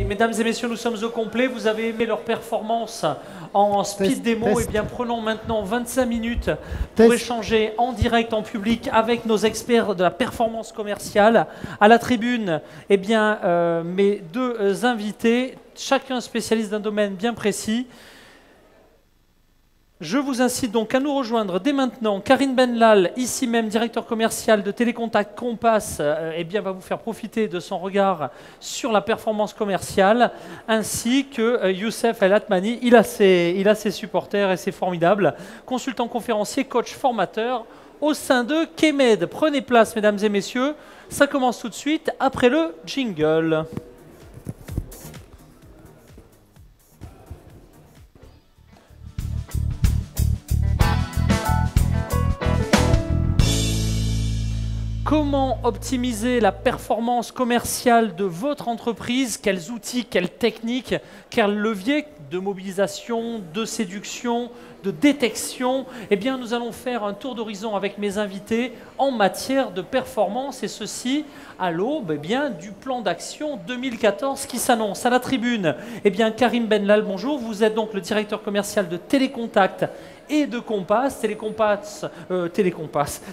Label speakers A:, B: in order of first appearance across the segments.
A: mesdames et messieurs, nous sommes au complet. Vous avez aimé leur performance en speed démo. Eh bien, prenons maintenant 25 minutes pour échanger en direct, en public, avec nos experts de la performance commerciale. À la tribune, eh bien, mes deux invités, chacun spécialiste d'un domaine bien précis. Je vous incite donc à nous rejoindre dès maintenant. Karine Benlal, ici même directeur commercial de Télécontact Compass, eh bien, va vous faire profiter de son regard sur la performance commerciale, ainsi que Youssef El Atmani. Il a ses supporters et c'est formidable. Consultant conférencier, coach formateur au sein de Kemed. Prenez place, mesdames et messieurs. Ça commence tout de suite après le jingle. Comment optimiser la performance commerciale de votre entreprise? Quels outils, quelles techniques, quels leviers de mobilisation, de séduction, de détection? Eh bien, nous allons faire un tour d'horizon avec mes invités en matière de performance, et ceci à l'aube du plan d'action 2014 qui s'annonce. À la tribune, eh bien, Karim Benlal, bonjour. Vous êtes donc le directeur commercial de Télécontact et de Compass.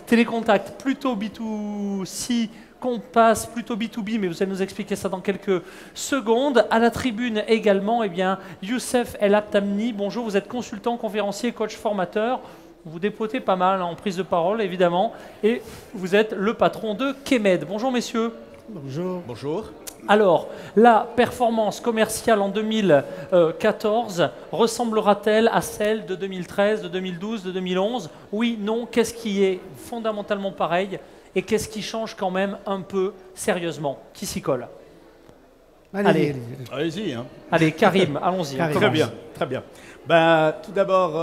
A: Télécontact plutôt B2C, Compass plutôt B2B, mais vous allez nous expliquer ça dans quelques secondes. À la tribune également, eh bien, Youssef El Atmani, bonjour, vous êtes consultant, conférencier, coach formateur. Vous dépotez pas mal en prise de parole, évidemment, et vous êtes le patron de Kemed. Bonjour, messieurs.
B: Bonjour.
C: Bonjour.
A: Alors, la performance commerciale en 2014 ressemblera-t-elle à celle de 2013, de 2012, de 2011? Oui, non, qu'est-ce qui est fondamentalement pareil et qu'est-ce qui change quand même un peu sérieusement? Qui s'y colle?
C: Allez-y. Hein.
A: Allez, Karim, allons-y.
C: Très bien, très bien. Ben, tout d'abord,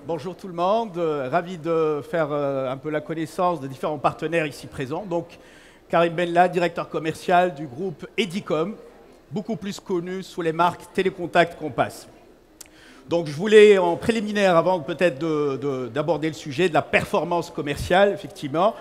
C: bonjour tout le monde. Ravi de faire un peu la connaissance des différents partenaires ici présents. Donc, Karim Benlal, directeur commercial du groupe Edicom, beaucoup plus connu sous les marques Télécontact Compass. Donc je voulais, en préliminaire, avant peut-être d'aborder le sujet de la performance commerciale, effectivement,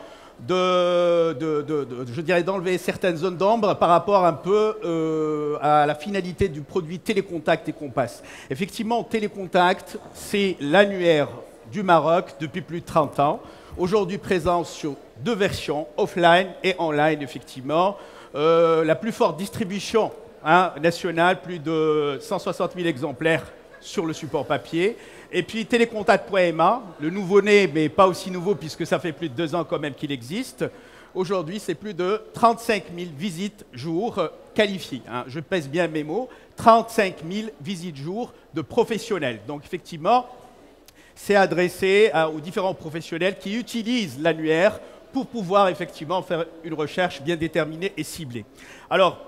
C: je dirais d'enlever certaines zones d'ombre par rapport un peu à la finalité du produit Télécontact et Compass. Effectivement, Télécontact, c'est l'annuaire du Maroc depuis plus de 30 ans. Aujourd'hui présent sur deux versions, offline et online, effectivement. La plus forte distribution nationale, plus de 160 000 exemplaires sur le support papier. Et puis Télécontact.ma, le nouveau-né, mais pas aussi nouveau puisque ça fait plus de 2 ans quand même qu'il existe. Aujourd'hui, c'est plus de 35 000 visites jour qualifiées. Je pèse bien mes mots. 35 000 visites jour de professionnels. Donc effectivement, c'est adressé aux différents professionnels qui utilisent l'annuaire pour pouvoir effectivement faire une recherche bien déterminée et ciblée. Alors,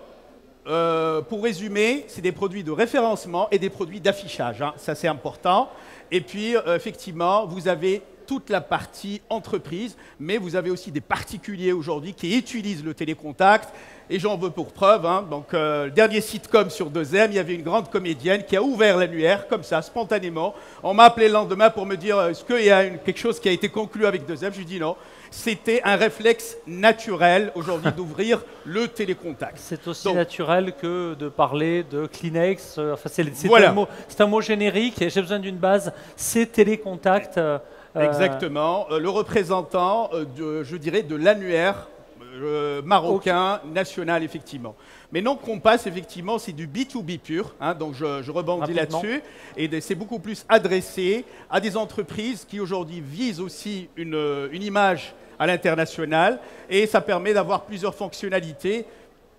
C: pour résumer, c'est des produits de référencement et des produits d'affichage. Ça, c'est important. Et puis, effectivement, vous avez toute la partie entreprise, mais vous avez aussi des particuliers aujourd'hui qui utilisent le télécontact. Et j'en veux pour preuve. Donc, le dernier sitcom sur 2M, il y avait une grande comédienne qui a ouvert l'annuaire, comme ça, spontanément. On m'a appelé le lendemain pour me dire est-ce qu'il y a quelque chose qui a été conclu avec 2M? Je lui dis non. C'était un réflexe naturel aujourd'hui d'ouvrir le télécontact.
A: C'est aussi naturel que de parler de Kleenex. Enfin, c'est
C: voilà.
A: un mot générique et j'ai besoin d'une base. C'est Télécontact.
C: Exactement. Le représentant, je dirais, de l'annuaire marocain, national, effectivement. Mais non, Compass, effectivement, c'est du B2B pur. Donc, je rebondis là-dessus. Et c'est beaucoup plus adressé à des entreprises qui, aujourd'hui, visent aussi une image à l'international. Et ça permet d'avoir plusieurs fonctionnalités.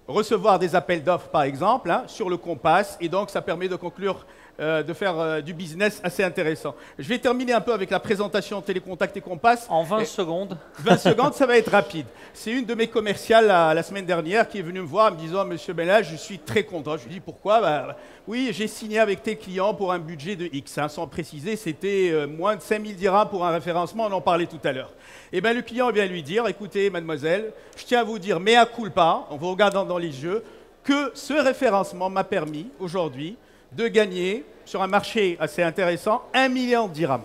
C: Recevoir des appels d'offres, par exemple, sur le Compass. Et donc, ça permet de conclure de faire du business assez intéressant. Je vais terminer un peu avec la présentation Télécontact et Compass.
A: En 20 secondes.
C: 20 secondes, ça va être rapide. C'est une de mes commerciales la semaine dernière qui est venue me voir en me disant « Monsieur Benlal, je suis très content. » Je lui dis « Pourquoi ?» Oui, j'ai signé avec tes clients pour un budget de X. Sans préciser, c'était moins de 5 000 dirhams pour un référencement, on en parlait tout à l'heure. Et bien le client vient lui dire « Écoutez, mademoiselle, je tiens à vous dire, mea culpa, en vous regardant dans les yeux, que ce référencement m'a permis aujourd'hui de gagner sur un marché assez intéressant 1 million de dirhams.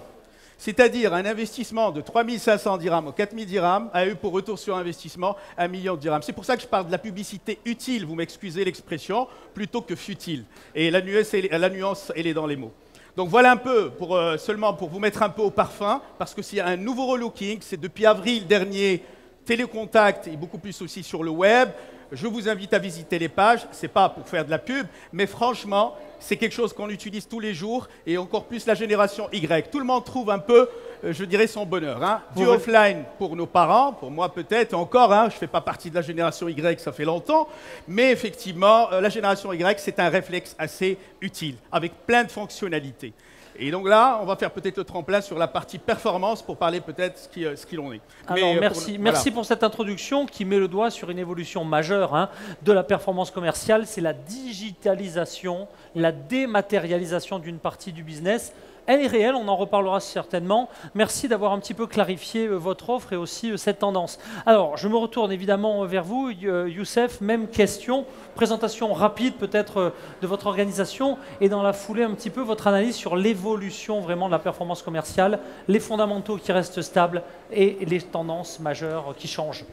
C: C'est-à-dire un investissement de 3 500 dirhams ou 4 000 dirhams a eu pour retour sur investissement 1 million de dirhams. C'est pour ça que je parle de la publicité utile, vous m'excusez l'expression, plutôt que futile. Et la nuance, elle est dans les mots. Donc voilà un peu, seulement pour vous mettre un peu au parfum, parce que s'il y a un nouveau relooking, c'est depuis avril dernier, Télécontact et beaucoup plus aussi sur le web. Je vous invite à visiter les pages, ce n'est pas pour faire de la pub, mais franchement, c'est quelque chose qu'on utilise tous les jours, et encore plus la génération Y. Tout le monde trouve un peu, je dirais, son bonheur. Hein. Du offline pour nos parents, pour moi peut-être, encore, hein, je ne fais pas partie de la génération Y, ça fait longtemps, mais effectivement, la génération Y, c'est un réflexe assez utile, avec plein de fonctionnalités. Et donc là, on va faire peut-être le tremplin sur la partie performance pour parler peut-être ce qu'il en est.
A: Alors, merci pour cette introduction qui met le doigt sur une évolution majeure de la performance commerciale. C'est la digitalisation, la dématérialisation d'une partie du business. Elle est réelle, on en reparlera certainement. Merci d'avoir un petit peu clarifié votre offre et aussi cette tendance. Alors, je me retourne évidemment vers vous, Youssef. Même question, présentation rapide peut-être de votre organisation et dans la foulée un petit peu votre analyse sur l'évolution vraiment de la performance commerciale, les fondamentaux qui restent stables et les tendances majeures qui changent.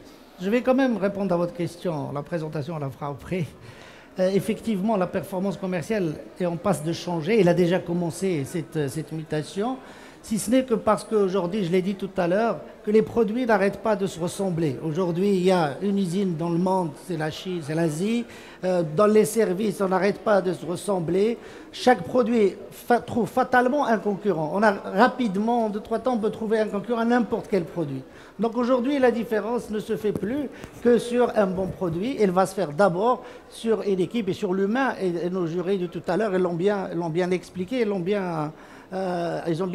B: Je vais quand même répondre à votre question. La présentation, on la fera après. Effectivement, la performance commerciale est en passe de changer. Elle a déjà commencé cette mutation, si ce n'est que parce qu'aujourd'hui, je l'ai dit tout à l'heure, que les produits n'arrêtent pas de se ressembler. Aujourd'hui, il y a une usine dans le monde, c'est la Chine, c'est l'Asie. Dans les services, on n'arrête pas de se ressembler. Chaque produit trouve fatalement un concurrent. On a rapidement, en 2-3 temps, on peut trouver un concurrent à n'importe quel produit. Donc aujourd'hui, la différence ne se fait plus que sur un bon produit. Elle va se faire d'abord sur une équipe et sur l'humain. Et nos jurys de tout à l'heure, ils l'ont bien expliqué, ils ont bien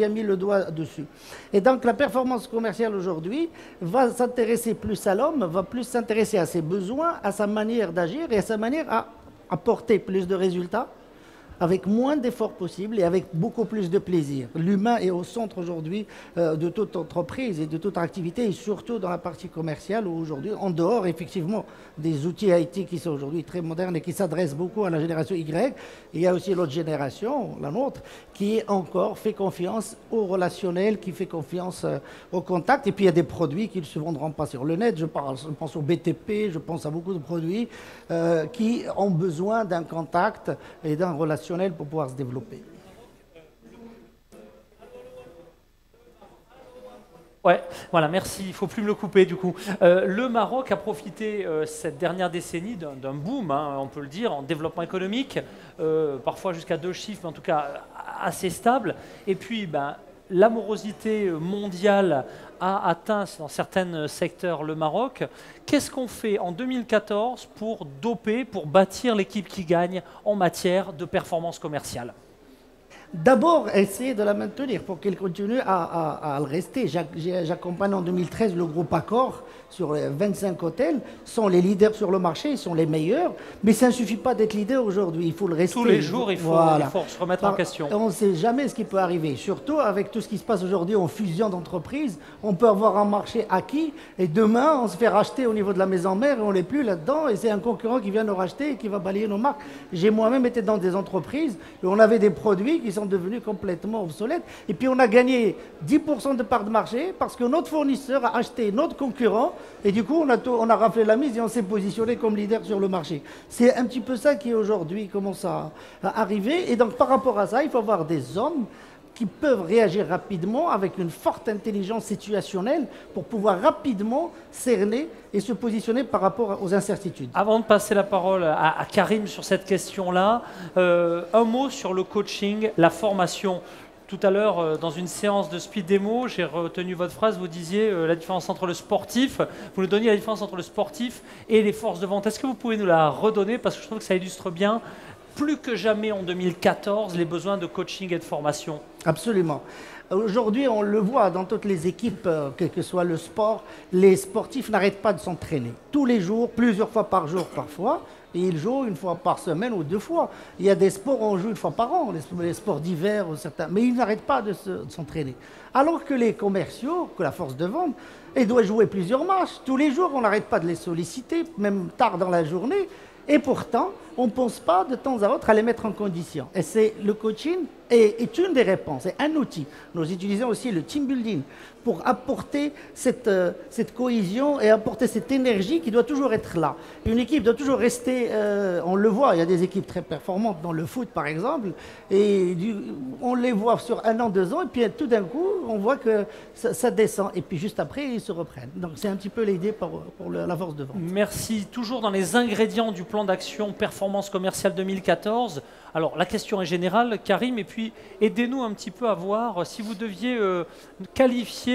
B: mis le doigt dessus. Et donc la performance commerciale aujourd'hui va s'intéresser plus à l'homme, va plus s'intéresser à ses besoins, à sa manière d'agir et à sa manière à apporter plus de résultats avec moins d'efforts possibles et avec beaucoup plus de plaisir. L'humain est au centre aujourd'hui de toute entreprise et de toute activité, et surtout dans la partie commerciale où aujourd'hui, en dehors effectivement des outils IT qui sont aujourd'hui très modernes et qui s'adressent beaucoup à la génération Y, il y a aussi l'autre génération, la nôtre, qui encore fait confiance au relationnel, qui fait confiance au contact. Et puis il y a des produits qui ne se vendront pas sur le net. Je pense au BTP, je pense à beaucoup de produits qui ont besoin d'un contact et d'un relationnel pour pouvoir se développer.
A: Ouais, voilà, merci. Il ne faut plus me le couper du coup. Le Maroc a profité cette dernière décennie d'un boom, on peut le dire, en développement économique, parfois jusqu'à 2 chiffres, mais en tout cas assez stable. Et puis, l'amorosité mondiale a atteint dans certains secteurs le Maroc. Qu'est-ce qu'on fait en 2014 pour doper, pour bâtir l'équipe qui gagne en matière de performance commerciale ?
B: D'abord, essayer de la maintenir pour qu'elle continue à le rester. J'accompagne en 2013 le groupe Accor sur 25 hôtels. Ils sont les leaders sur le marché, ils sont les meilleurs. Mais ça ne suffit pas d'être leader aujourd'hui, il faut le rester.
A: Tous les jours, il faut se remettre en question.
B: On ne sait jamais ce qui peut arriver. Surtout avec tout ce qui se passe aujourd'hui en fusion d'entreprises. On peut avoir un marché acquis et demain, on se fait racheter au niveau de la maison mère et on n'est plus là-dedans. Et c'est un concurrent qui vient nous racheter et qui va balayer nos marques. J'ai moi-même été dans des entreprises où on avait des produits qui sont devenus complètement obsolètes. Et puis on a gagné 10% de part de marché parce que notre fournisseur a acheté notre concurrent et du coup on a raflé la mise et on s'est positionné comme leader sur le marché. C'est un petit peu ça qui aujourd'hui commence à arriver. Et donc par rapport à ça, il faut avoir des hommes qui peuvent réagir rapidement avec une forte intelligence situationnelle pour pouvoir rapidement cerner et se positionner par rapport aux incertitudes.
A: Avant de passer la parole à Karim sur cette question-là, un mot sur le coaching, la formation. Tout à l'heure, dans une séance de speed démo, j'ai retenu votre phrase, vous disiez la différence entre le sportif, vous nous donniez la différence entre le sportif et les forces de vente. Est-ce que vous pouvez nous la redonner? Parce que je trouve que ça illustre bien plus que jamais en 2014 les besoins de coaching et de formation.
B: Absolument. Aujourd'hui, on le voit dans toutes les équipes, quel que soit le sport, les sportifs n'arrêtent pas de s'entraîner. Tous les jours, plusieurs fois par jour parfois, et ils jouent une fois par semaine ou 2 fois. Il y a des sports où on joue une fois par an, les sports d'hiver, mais ils n'arrêtent pas de s'entraîner. Alors que les commerciaux, que la force de vente, ils doivent jouer plusieurs matchs. Tous les jours, on n'arrête pas de les solliciter, même tard dans la journée. Et pourtant, on ne pense pas de temps à autre à les mettre en condition. Et c'est le coaching est une des réponses, c'est un outil. Nous utilisons aussi le team building pour apporter cette cohésion et apporter cette énergie qui doit toujours être là. Une équipe doit toujours rester, on le voit, il y a des équipes très performantes dans le foot par exemple, et on les voit sur 1 an, 2 ans, et puis tout d'un coup, on voit que ça descend, et puis juste après, ils se reprennent. Donc c'est un petit peu l'idée pour la force de vente.
A: Merci. Toujours dans les ingrédients du plan d'action performance commerciale 2014. Alors la question est générale, Karim, et puis aidez-nous un petit peu à voir si vous deviez qualifier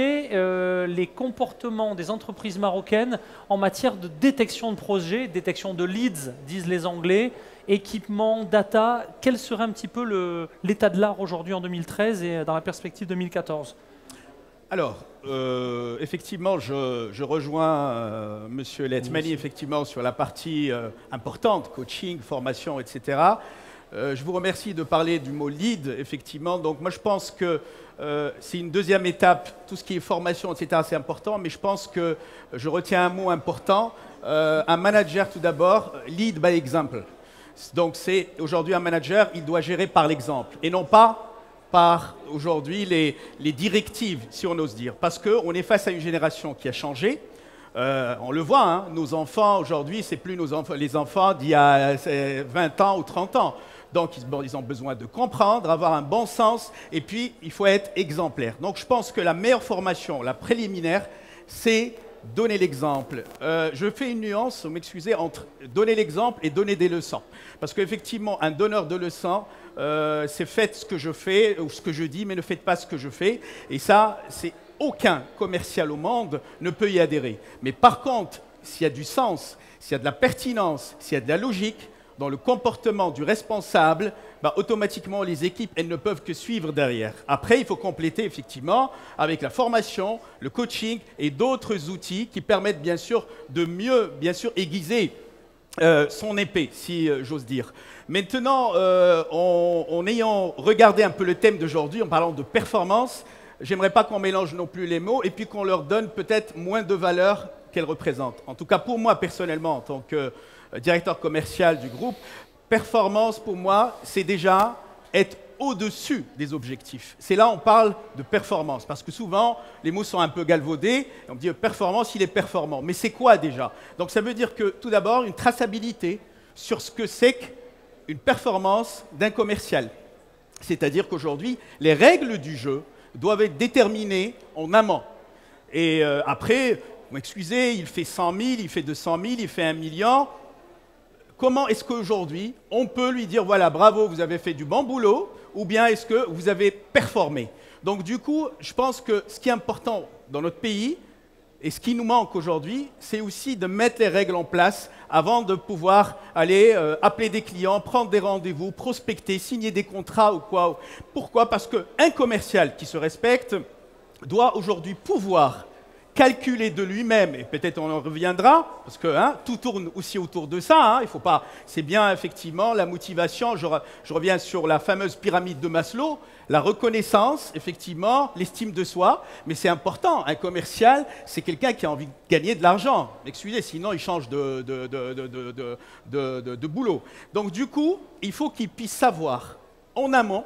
A: les comportements des entreprises marocaines en matière de détection de projets, détection de leads, disent les Anglais, équipement, data. Quel serait un petit peu l'état de l'art aujourd'hui en 2013 et dans la perspective 2014 ?
C: Alors, effectivement, je rejoins Monsieur Letmani effectivement sur la partie importante, coaching, formation, etc. Je vous remercie de parler du mot lead, effectivement. Donc moi, je pense que c'est une deuxième étape. Tout ce qui est formation, etc., c'est important. Mais je pense que je retiens un mot important. Un manager, tout d'abord, lead by example. Donc c'est aujourd'hui un manager, il doit gérer par l'exemple et non pas par aujourd'hui les directives, si on ose dire. Parce qu'on est face à une génération qui a changé. On le voit, hein, nos enfants aujourd'hui, c'est plus les enfants d'il y a 20 ans ou 30 ans. Donc, ils ont besoin de comprendre, avoir un bon sens, et puis, il faut être exemplaire. Donc, je pense que la meilleure formation, la préliminaire, c'est donner l'exemple. Je fais une nuance, vous m'excusez, entre donner l'exemple et donner des leçons. Parce qu'effectivement, un donneur de leçons, c'est faites ce que je fais, ou ce que je dis, mais ne faites pas ce que je fais. Et ça, aucun commercial au monde ne peut y adhérer. Mais par contre, s'il y a du sens, s'il y a de la pertinence, s'il y a de la logique, dans le comportement du responsable, automatiquement, les équipes, elles ne peuvent que suivre derrière. Après, il faut compléter, effectivement, avec la formation, le coaching et d'autres outils qui permettent, bien sûr, de mieux, aiguiser son épée, si j'ose dire. Maintenant, en ayant regardé un peu le thème d'aujourd'hui, en parlant de performance, j'aimerais pas qu'on mélange non plus les mots et puis qu'on leur donne peut-être moins de valeur qu'elles représentent. En tout cas, pour moi, personnellement, en tant que directeur commercial du groupe, performance pour moi, c'est déjà être au-dessus des objectifs. C'est là on parle de performance, parce que souvent, les mots sont un peu galvaudés, et on dit performance, il est performant. Mais c'est quoi déjà? Donc ça veut dire que tout d'abord, une traçabilité sur ce que c'est qu'une performance d'un commercial. C'est-à-dire qu'aujourd'hui, les règles du jeu doivent être déterminées en amont. Et après, vous m'excusez, il fait 100 000, il fait 200 000, il fait 1 million. Comment est-ce qu'aujourd'hui, on peut lui dire, voilà, bravo, vous avez fait du bon boulot, ou bien est-ce que vous avez performé? Donc du coup, je pense que ce qui est important dans notre pays, et ce qui nous manque aujourd'hui, c'est aussi de mettre les règles en place avant de pouvoir aller appeler des clients, prendre des rendez-vous, prospecter, signer des contrats ou quoi. Pourquoi? Parce qu'un commercial qui se respecte doit aujourd'hui pouvoir calculer de lui-même, et peut-être on en reviendra, parce que tout tourne aussi autour de ça, il faut pas, c'est bien effectivement la motivation, je reviens sur la fameuse pyramide de Maslow, la reconnaissance, effectivement, l'estime de soi, mais c'est important, un commercial, c'est quelqu'un qui a envie de gagner de l'argent, excusez, sinon il change de boulot. Donc du coup, il faut qu'il puisse savoir en amont,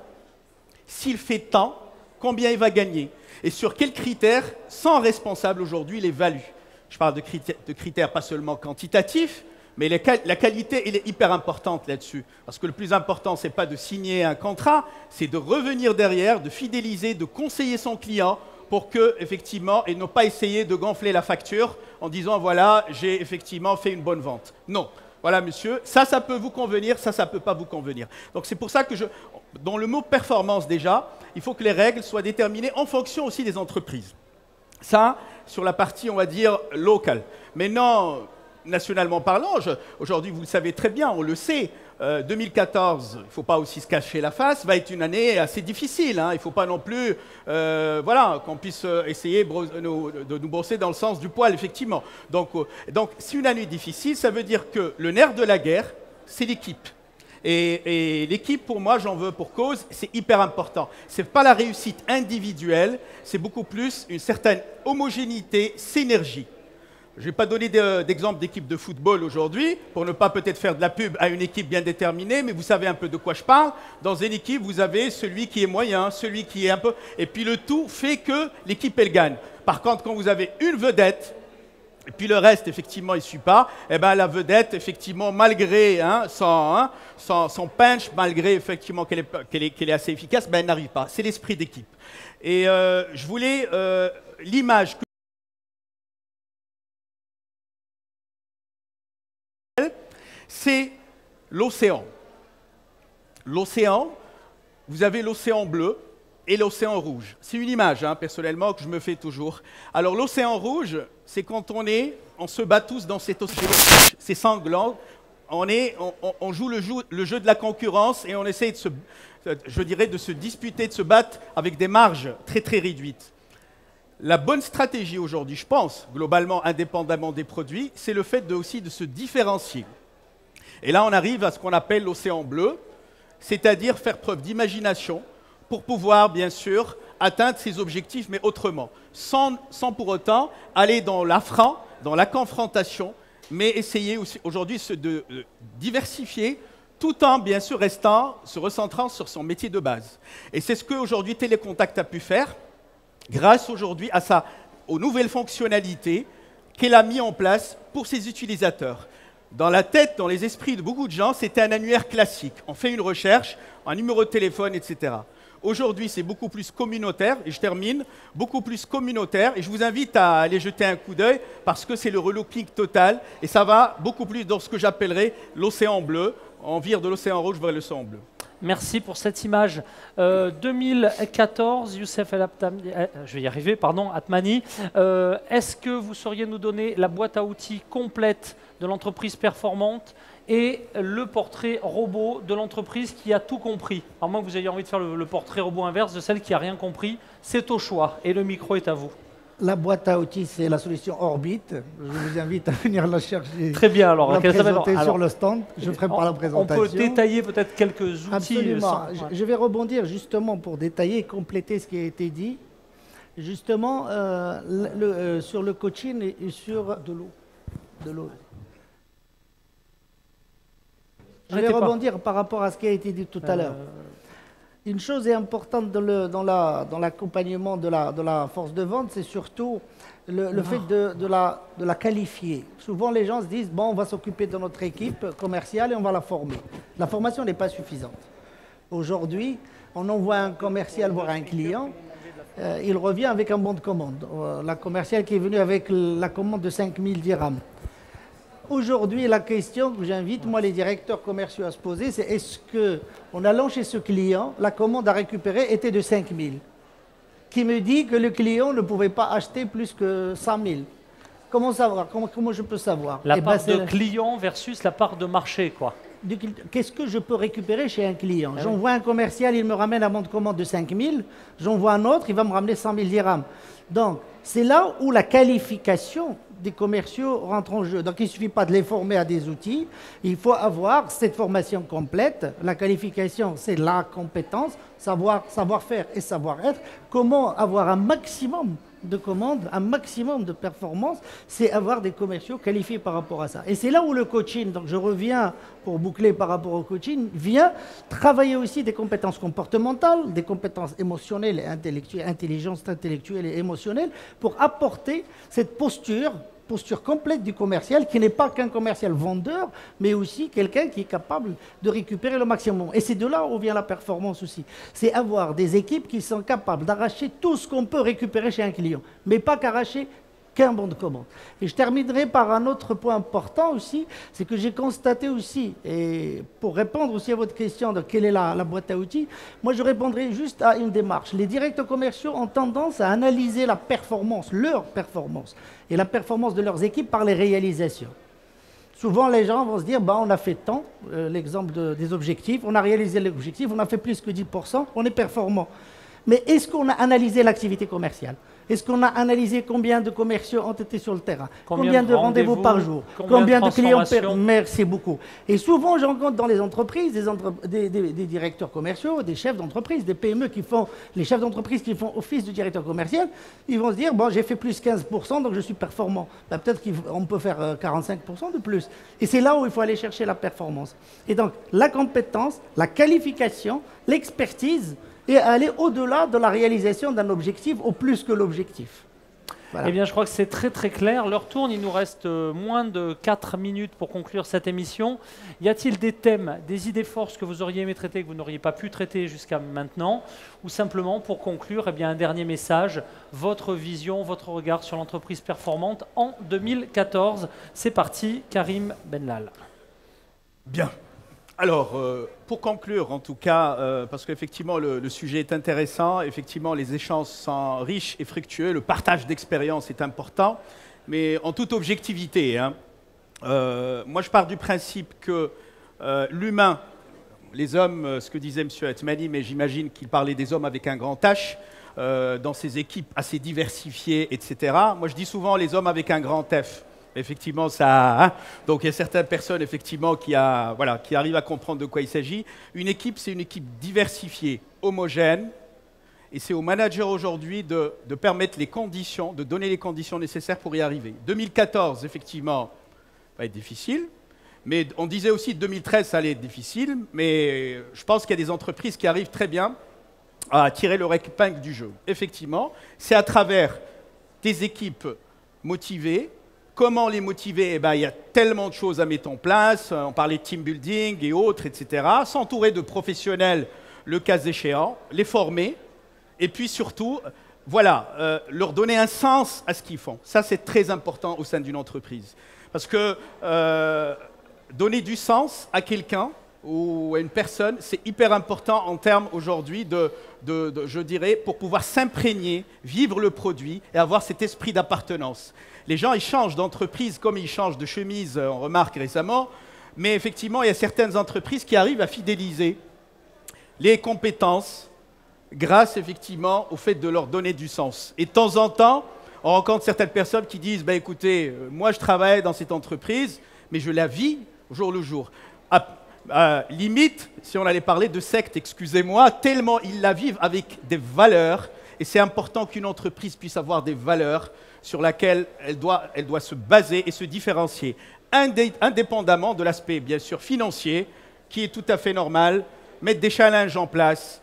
C: s'il fait tant, combien il va gagner. Et sur quels critères, sans responsable aujourd'hui, les évalue. Je parle de critères pas seulement quantitatifs, mais la qualité, elle est hyper importante là-dessus. Parce que le plus important, ce n'est pas de signer un contrat, c'est de revenir derrière, de fidéliser, de conseiller son client pour que, effectivement, et ne pas essayer de gonfler la facture en disant, voilà, j'ai effectivement fait une bonne vente. Non. Voilà, monsieur, ça peut vous convenir, ça ne peut pas vous convenir. Donc c'est pour ça que dans le mot performance déjà, il faut que les règles soient déterminées en fonction aussi des entreprises. Ça, sur la partie, on va dire, locale. Maintenant, nationalement parlant, aujourd'hui, vous le savez très bien, on le sait, 2014, il ne faut pas aussi se cacher la face, va être une année assez difficile. Il ne faut pas non plus qu'on puisse essayer de nous brosser dans le sens du poil, effectivement. Donc c'est une année difficile, ça veut dire que le nerf de la guerre, c'est l'équipe. Et l'équipe, pour moi, j'en veux pour cause, c'est hyper important. Ce n'est pas la réussite individuelle, c'est beaucoup plus une certaine homogénéité, synergie. Je ne vais pas donner d'exemple d'équipe de football aujourd'hui, pour ne pas peut-être faire de la pub à une équipe bien déterminée, mais vous savez un peu de quoi je parle. Dans une équipe, vous avez celui qui est moyen, celui qui est un peu... Et puis le tout fait que l'équipe, elle gagne. Par contre, quand vous avez une vedette, et puis le reste, effectivement, il ne suit pas, eh ben, la vedette, effectivement, malgré son punch, malgré effectivement qu'elle est assez efficace, ben, elle n'arrive pas. C'est l'esprit d'équipe. Et je voulais l'image que c'est l'océan. L'océan, vous avez l'océan bleu et l'océan rouge. C'est une image, personnellement, que je me fais toujours. Alors l'océan rouge, c'est quand on se bat tous dans cet océan. C'est sanglant. On joue le jeu de la concurrence et on essaie de se disputer, de se battre avec des marges très très réduites. La bonne stratégie aujourd'hui, je pense, globalement, indépendamment des produits, c'est le fait aussi de se différencier. Et là, on arrive à ce qu'on appelle l'océan bleu, c'est-à-dire faire preuve d'imagination pour pouvoir, bien sûr, atteindre ses objectifs, mais autrement, sans pour autant aller dans l'affront, dans la confrontation, mais essayer aujourd'hui de diversifier, tout en, bien sûr, se recentrant sur son métier de base. Et c'est ce qu'aujourd'hui Télécontact a pu faire, grâce aujourd'hui aux nouvelles fonctionnalités qu'elle a mis en place pour ses utilisateurs. Dans la tête, dans les esprits de beaucoup de gens, c'était un annuaire classique. On fait une recherche, un numéro de téléphone, etc. Aujourd'hui, c'est beaucoup plus communautaire, et je termine, beaucoup plus communautaire, et je vous invite à aller jeter un coup d'œil, parce que c'est le relooking total, et ça va beaucoup plus dans ce que j'appellerais l'océan bleu. On vire de l'océan rouge vers l'océan bleu.
A: Merci pour cette image. 2014, Youssef je vais y arriver, pardon, Atmani. Est-ce que vous sauriez nous donner la boîte à outils complète de l'entreprise performante et le portrait robot de l'entreprise qui a tout compris? À moins que vous ayez envie de faire le portrait robot inverse de celle qui n'a rien compris, c'est au choix et le micro est à vous.
B: La boîte à outils, c'est la solution Orbit. Je vous invite à venir la chercher.
A: Très bien, alors.
B: La présenter sur le stand. Je ferai par la présentation.
A: On peut détailler peut-être quelques outils.
B: Absolument. Je vais rebondir justement pour détailler et compléter ce qui a été dit. Justement, sur le coaching et sur de l'eau. Je vais rebondir par rapport à ce qui a été dit tout à l'heure. Une chose est importante dans l'accompagnement de la force de vente, c'est surtout le fait de la qualifier. Souvent, les gens se disent, bon, on va s'occuper de notre équipe commerciale et on va la former. La formation n'est pas suffisante. Aujourd'hui, on envoie un commercial voir un client, il revient avec un bon de commande. La commerciale qui est venue avec la commande de 5000 dirhams. Aujourd'hui, la question que j'invite, moi, les directeurs commerciaux à se poser, c'est est-ce qu'en allant chez ce client, la commande à récupérer était de 5 000, qui me dit que le client ne pouvait pas acheter plus que 100 000. Comment savoir? Comment je peux savoir?
A: La part de client versus la part de marché, quoi.
B: Qu'est-ce que je peux récupérer chez un client? J'envoie un commercial, il me ramène un bon de commande de 5 000. J'envoie un autre, il va me ramener 100 000 dirhams. Donc, c'est là où la qualification des commerciaux rentre en jeu. Donc, il ne suffit pas de les former à des outils. Il faut avoir cette formation complète. La qualification, c'est la compétence, savoir-faire et savoir-être. Comment avoir un maximum de commandes, un maximum de performance, c'est avoir des commerciaux qualifiés par rapport à ça. Et c'est là où le coaching, donc je reviens pour boucler par rapport au coaching, vient travailler aussi des compétences comportementales, des compétences émotionnelles et intellectuelles, intelligence intellectuelle et émotionnelle, pour apporter cette posture complète du commercial, qui n'est pas qu'un commercial vendeur, mais aussi quelqu'un qui est capable de récupérer le maximum. Et c'est de là où vient la performance aussi. C'est avoir des équipes qui sont capables d'arracher tout ce qu'on peut récupérer chez un client, mais pas qu'arracher qu'un bon de commande. Et je terminerai par un autre point important aussi, c'est que j'ai constaté aussi, et pour répondre aussi à votre question de quelle est la boîte à outils, moi je répondrai juste à une démarche. Les directeurs commerciaux ont tendance à analyser la performance, leur performance, et la performance de leurs équipes par les réalisations. Souvent, les gens vont se dire, on a fait tant, l'exemple des objectifs, on a réalisé l'objectif, on a fait plus que 10%, on est performant. Mais est-ce qu'on a analysé l'activité commerciale? Est-ce qu'on a analysé combien de commerciaux ont été sur le terrain?
A: Combien
B: de rendez-vous par jour? Combien de clients per... Merci beaucoup. Et souvent, je rencontre dans les entreprises des directeurs commerciaux, des chefs d'entreprise, des PME qui font, les chefs d'entreprise qui font office du directeur commercial, ils vont se dire, bon, j'ai fait plus 15%, donc je suis performant. Ben, peut-être qu'on peut faire 45% de plus. Et c'est là où il faut aller chercher la performance. Et donc, la compétence, la qualification, l'expertise, et aller au-delà de la réalisation d'un objectif, au plus que l'objectif. Voilà.
A: Eh bien, je crois que c'est très très clair. L'heure tourne, il nous reste moins de 4 minutes pour conclure cette émission. Y a-t-il des thèmes, des idées forces que vous auriez aimé traiter, que vous n'auriez pas pu traiter jusqu'à maintenant? Ou simplement, pour conclure, eh bien, un dernier message, votre vision, votre regard sur l'entreprise performante en 2014. C'est parti, Karim Benlal.
C: Bien. Alors, pour conclure, en tout cas, parce qu'effectivement, le sujet est intéressant, effectivement, les échanges sont riches et fructueux, le partage d'expérience est important, mais en toute objectivité, hein, moi, je pars du principe que l'humain, les hommes, ce que disait M. Atmani, mais j'imagine qu'il parlait des hommes avec un grand H, dans ces équipes assez diversifiées, etc. Moi, je dis souvent les hommes avec un grand F. Effectivement, ça. Hein, donc, il y a certaines personnes, effectivement, qui arrivent à comprendre de quoi il s'agit. Une équipe, c'est une équipe diversifiée, homogène, et c'est au manager aujourd'hui de permettre les conditions, de donner les conditions nécessaires pour y arriver. 2014, effectivement, va être difficile, mais on disait aussi que 2013, ça allait être difficile, mais je pense qu'il y a des entreprises qui arrivent très bien à tirer leur épingle du jeu. Effectivement, c'est à travers des équipes motivées. Comment les motiver? Eh ben, il y a tellement de choses à mettre en place. On parlait de team building et autres, etc. S'entourer de professionnels, le cas échéant, les former. Et puis surtout, voilà, leur donner un sens à ce qu'ils font. Ça, c'est très important au sein d'une entreprise. Parce que donner du sens à quelqu'un ou à une personne, c'est hyper important en termes aujourd'hui je dirais, pour pouvoir s'imprégner, vivre le produit et avoir cet esprit d'appartenance. Les gens, ils changent d'entreprise comme ils changent de chemise, on remarque récemment, mais effectivement, il y a certaines entreprises qui arrivent à fidéliser les compétences grâce effectivement au fait de leur donner du sens. Et de temps en temps, on rencontre certaines personnes qui disent bah, « écoutez, moi je travaille dans cette entreprise, mais je la vis au jour le jour ». Limite, si on allait parler de secte, excusez-moi, tellement ils la vivent avec des valeurs, et c'est important qu'une entreprise puisse avoir des valeurs sur lesquelles elle doit se baser et se différencier, indépendamment de l'aspect, bien sûr, financier, qui est tout à fait normal, mettre des challenges en place,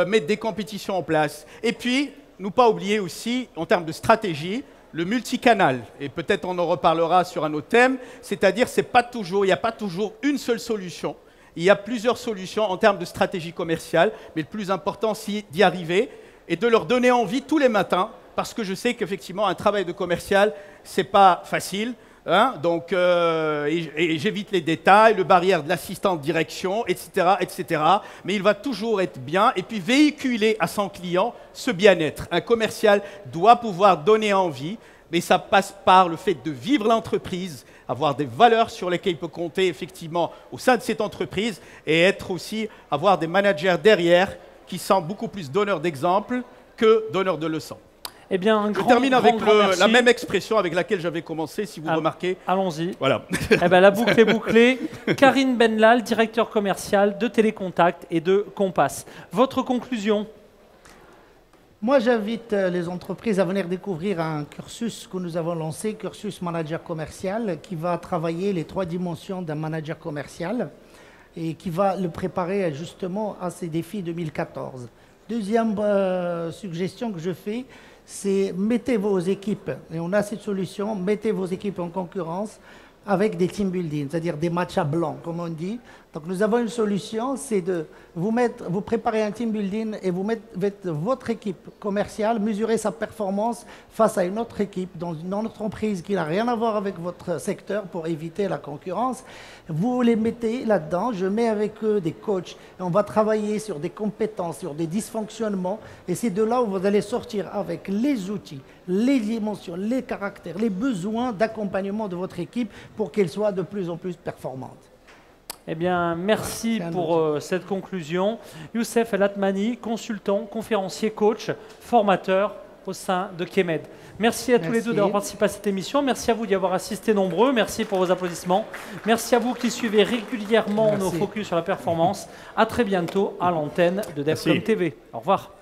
C: mettre des compétitions en place, et puis, ne pas oublier aussi, en termes de stratégie, le multicanal, et peut-être on en reparlera sur un autre thème, c'est-à-dire il n'y a pas toujours une seule solution. Il y a plusieurs solutions en termes de stratégie commerciale, mais le plus important, c'est d'y arriver et de leur donner envie tous les matins, parce que je sais qu'effectivement, un travail de commercial, ce n'est pas facile. Hein, donc, et j'évite les détails, le barrière de l'assistant de direction, etc., etc. Mais il va toujours être bien et puis véhiculer à son client ce bien-être. Un commercial doit pouvoir donner envie, mais ça passe par le fait de vivre l'entreprise, avoir des valeurs sur lesquelles il peut compter effectivement au sein de cette entreprise et avoir des managers derrière qui sont beaucoup plus donneurs d'exemples que donneurs de leçons.
A: Eh bien,
C: je termine avec la même expression avec laquelle j'avais commencé, si vous remarquez.
A: Allons-y.
C: Voilà.
A: Eh bien, la boucle est bouclée. Karim Benlal, directeur commercial de Télécontact et de Compass. Votre conclusion?
B: Moi, j'invite les entreprises à venir découvrir un cursus que nous avons lancé, cursus manager commercial, qui va travailler les 3 dimensions d'un manager commercial et qui va le préparer justement à ces défis 2014. Deuxième suggestion que je fais, c'est mettez vos équipes, et on a cette solution, mettez vos équipes en concurrence avec des team building, c'est-à-dire des matchs à blanc, comme on dit. Donc nous avons une solution, c'est de vous préparer un team building et vous mettre votre équipe commerciale, mesurer sa performance face à une autre équipe dans une entreprise qui n'a rien à voir avec votre secteur pour éviter la concurrence. Vous les mettez là-dedans, je mets avec eux des coachs et on va travailler sur des compétences, sur des dysfonctionnements et c'est de là où vous allez sortir avec les outils, les dimensions, les caractères, les besoins d'accompagnement de votre équipe pour qu'elle soit de plus en plus performante.
A: Eh bien, merci pour cette conclusion. Youssef El Atmani, consultant, conférencier, coach, formateur au sein de Kemed. Merci à tous les deux d'avoir participé à cette émission. Merci à vous d'y avoir assisté nombreux. Merci pour vos applaudissements. Merci à vous qui suivez régulièrement nos focus sur la performance. À très bientôt à l'antenne de DevCom TV. Au revoir.